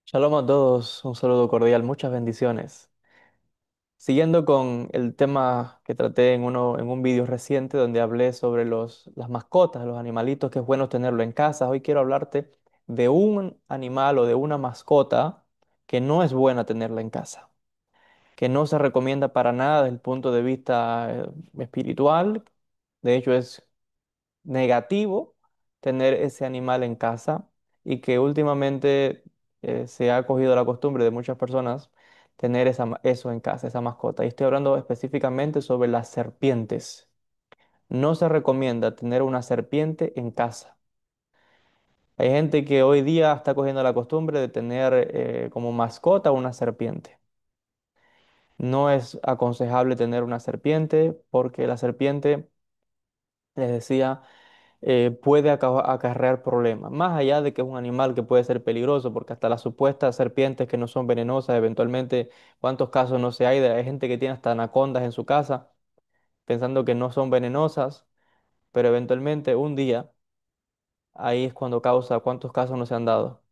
Shalom a todos, un saludo cordial, muchas bendiciones. Siguiendo con el tema que traté en un vídeo reciente donde hablé sobre las mascotas, los animalitos que es bueno tenerlo en casa, hoy quiero hablarte de un animal o de una mascota que no es buena tenerla en casa, que no se recomienda para nada desde el punto de vista espiritual. De hecho, es negativo tener ese animal en casa y que últimamente se ha cogido la costumbre de muchas personas tener eso en casa, esa mascota. Y estoy hablando específicamente sobre las serpientes. No se recomienda tener una serpiente en casa. Hay gente que hoy día está cogiendo la costumbre de tener como mascota una serpiente. No es aconsejable tener una serpiente porque la serpiente, les decía, puede acarrear problemas. Más allá de que es un animal que puede ser peligroso, porque hasta las supuestas serpientes que no son venenosas, eventualmente, ¿cuántos casos no se hay hay gente que tiene hasta anacondas en su casa, pensando que no son venenosas, pero eventualmente un día, ahí es cuando causa, ¿cuántos casos no se han dado?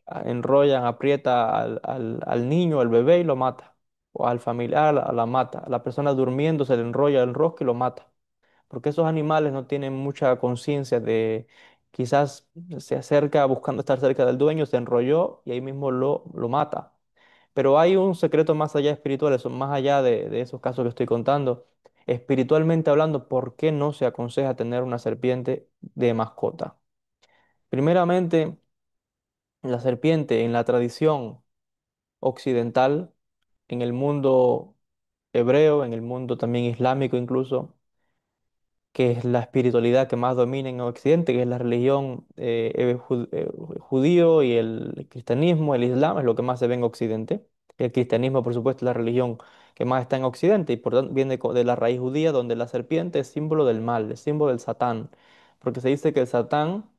Enrollan, aprieta al niño, al bebé y lo mata. O al familiar, la mata. A la persona durmiendo se le enrolla el rosco y lo mata, porque esos animales no tienen mucha conciencia de, quizás se acerca buscando estar cerca del dueño, se enrolló y ahí mismo lo mata. Pero hay un secreto más allá espiritual, eso, más allá de esos casos que estoy contando. Espiritualmente hablando, ¿por qué no se aconseja tener una serpiente de mascota? Primeramente, la serpiente en la tradición occidental, en el mundo hebreo, en el mundo también islámico incluso, que es la espiritualidad que más domina en Occidente, que es la religión judío y el cristianismo, el islam es lo que más se ve en Occidente. El cristianismo, por supuesto, es la religión que más está en Occidente y por tanto viene de la raíz judía, donde la serpiente es símbolo del mal, es símbolo del Satán, porque se dice que el Satán,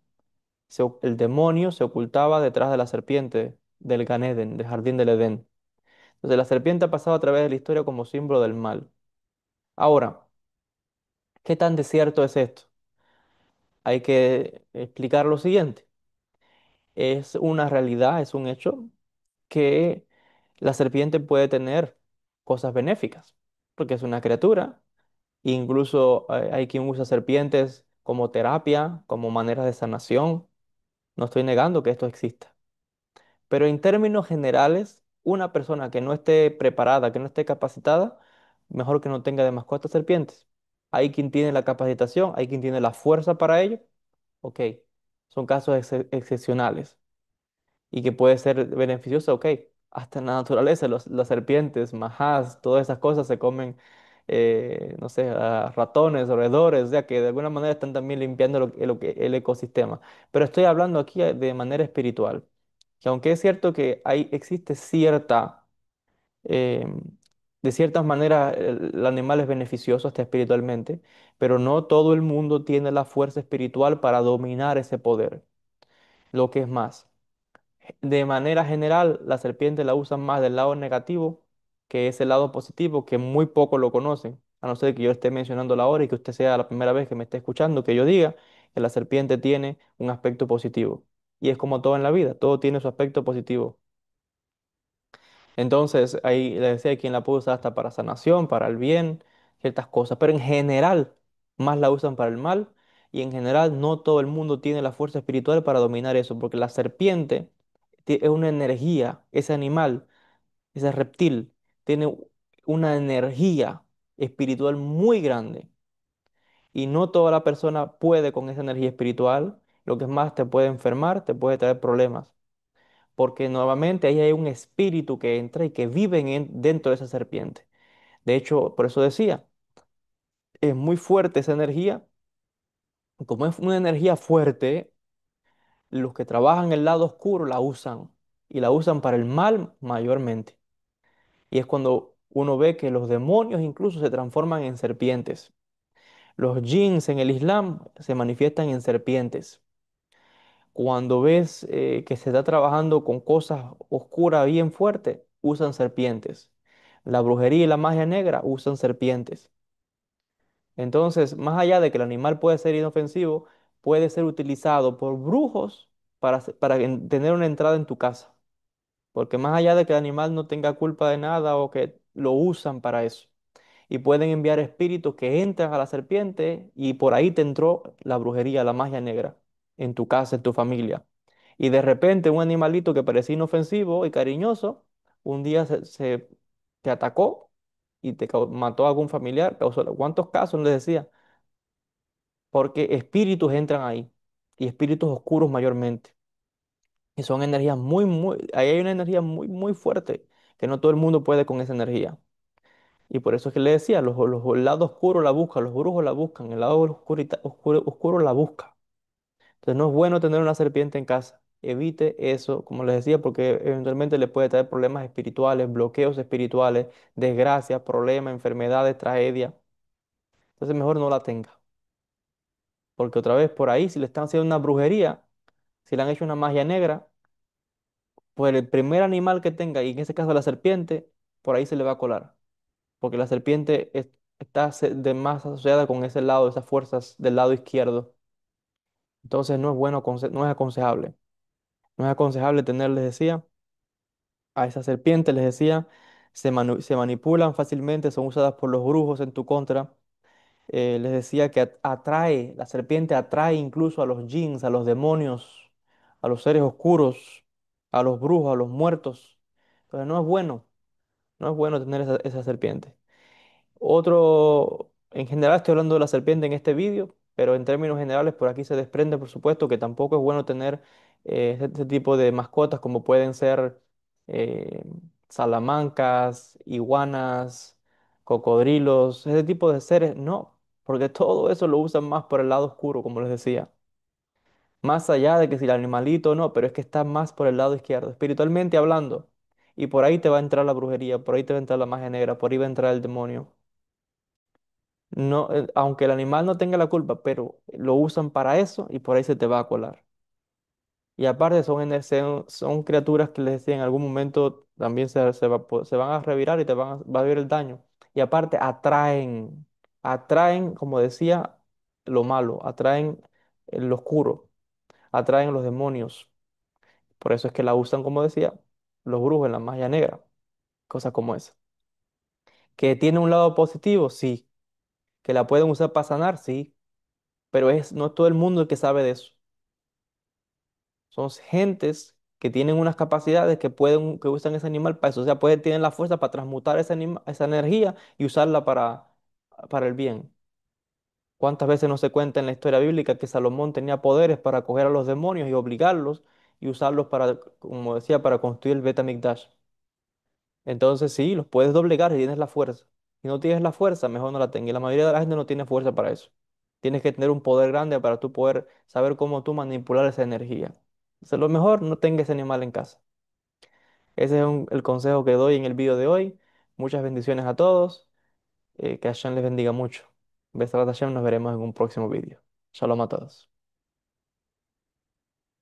el demonio, se ocultaba detrás de la serpiente del Gan Eden, del jardín del Edén. Entonces la serpiente ha pasado a través de la historia como símbolo del mal. Ahora, ¿qué tan desierto es esto? Hay que explicar lo siguiente. Es una realidad, es un hecho que la serpiente puede tener cosas benéficas, porque es una criatura. Incluso hay quien usa serpientes como terapia, como manera de sanación. No estoy negando que esto exista. Pero en términos generales, una persona que no esté preparada, que no esté capacitada, mejor que no tenga de mascota serpientes. Hay quien tiene la capacitación, hay quien tiene la fuerza para ello. Ok, son casos excepcionales y que puede ser beneficioso, ok. Hasta en la naturaleza, las serpientes, majás, todas esas cosas se comen, no sé, a ratones, roedores, o sea que de alguna manera están también limpiando el ecosistema. Pero estoy hablando aquí de manera espiritual, que aunque es cierto que existe cierta, eh, de ciertas maneras, el animal es beneficioso hasta espiritualmente, pero no todo el mundo tiene la fuerza espiritual para dominar ese poder. Lo que es más. De manera general, la serpiente la usan más del lado negativo, que es el lado positivo, que muy pocos lo conocen, a no ser que yo esté mencionando la hora y que usted sea la primera vez que me esté escuchando, que yo diga que la serpiente tiene un aspecto positivo. Y es como todo en la vida, todo tiene su aspecto positivo. Entonces, ahí le decía, hay quien la puede usar hasta para sanación, para el bien, ciertas cosas, pero en general más la usan para el mal y en general no todo el mundo tiene la fuerza espiritual para dominar eso, porque la serpiente es una energía, ese animal, ese reptil, tiene una energía espiritual muy grande y no toda la persona puede con esa energía espiritual, lo que es más te puede enfermar, te puede traer problemas porque nuevamente ahí hay un espíritu que entra y que vive dentro de esa serpiente. De hecho, por eso decía, es muy fuerte esa energía. Como es una energía fuerte, los que trabajan el lado oscuro la usan y la usan para el mal mayormente. Y es cuando uno ve que los demonios incluso se transforman en serpientes. Los jinns en el Islam se manifiestan en serpientes. Cuando ves que se está trabajando con cosas oscuras bien fuertes, usan serpientes. La brujería y la magia negra usan serpientes. Entonces, más allá de que el animal puede ser inofensivo, puede ser utilizado por brujos para tener una entrada en tu casa. porque más allá de que el animal no tenga culpa de nada o que lo usan para eso, y pueden enviar espíritus que entran a la serpiente y por ahí te entró la brujería, la magia negra, en tu casa, en tu familia. Y de repente un animalito que parecía inofensivo y cariñoso, un día te atacó y mató a algún familiar. ¿Cuántos casos les decía? Porque espíritus entran ahí, y espíritus oscuros mayormente. Y son energías ahí hay una energía muy fuerte, que no todo el mundo puede con esa energía. Y por eso es que le decía, el lado oscuro la busca, los brujos la buscan, el lado oscuro la busca. Entonces no es bueno tener una serpiente en casa. Evite eso, como les decía, porque eventualmente le puede traer problemas espirituales, bloqueos espirituales, desgracias, problemas, enfermedades, tragedias. Entonces mejor no la tenga. Porque otra vez por ahí, si le están haciendo una brujería, si le han hecho una magia negra, pues el primer animal que tenga, y en ese caso la serpiente, por ahí se le va a colar. Porque la serpiente está de más asociada con ese lado, esas fuerzas del lado izquierdo. Entonces no es bueno, no es aconsejable. No es aconsejable tener, les decía, a esas serpientes, les decía, se manipulan fácilmente, son usadas por los brujos en tu contra. Les decía que atrae, la serpiente atrae incluso a los jinns, a los demonios, a los seres oscuros, a los brujos, a los muertos. Entonces no es bueno, no es bueno tener esa serpiente. Otro, en general estoy hablando de la serpiente en este vídeo, pero en términos generales por aquí se desprende, por supuesto, que tampoco es bueno tener este tipo de mascotas como pueden ser eh, salamancas, iguanas, cocodrilos, ese tipo de seres, no, porque todo eso lo usan más por el lado oscuro, como les decía. Más allá de que si el animalito no, pero es que está más por el lado izquierdo, espiritualmente hablando. Y por ahí te va a entrar la brujería, por ahí te va a entrar la magia negra, por ahí va a entrar el demonio. No, aunque el animal no tenga la culpa, pero lo usan para eso y por ahí se te va a colar. Y aparte son criaturas que les decía en algún momento también se van a revirar y va a ver el daño. Y aparte atraen, como decía, lo malo, atraen lo oscuro, atraen los demonios. Por eso es que la usan, como decía, los brujos en la magia negra, cosas como esa. Que tiene un lado positivo, sí. Que la pueden usar para sanar, sí, pero no es todo el mundo el que sabe de eso. Son gentes que tienen unas capacidades que usan ese animal para eso. O sea, tienen la fuerza para transmutar esa energía y usarla para el bien. ¿Cuántas veces no se cuenta en la historia bíblica que Salomón tenía poderes para coger a los demonios y obligarlos y usarlos para, como decía, para construir el Bet HaMikdash? Entonces sí, los puedes doblegar si tienes la fuerza. Si no tienes la fuerza, mejor no la tengas. Y la mayoría de la gente no tiene fuerza para eso. Tienes que tener un poder grande para tú poder saber cómo tú manipular esa energía. Entonces, lo mejor, no tengas ese animal en casa. Ese es el consejo que doy en el video de hoy. Muchas bendiciones a todos. Que Hashem les bendiga mucho. Besrat Hashem, nos veremos en un próximo video. Shalom a todos.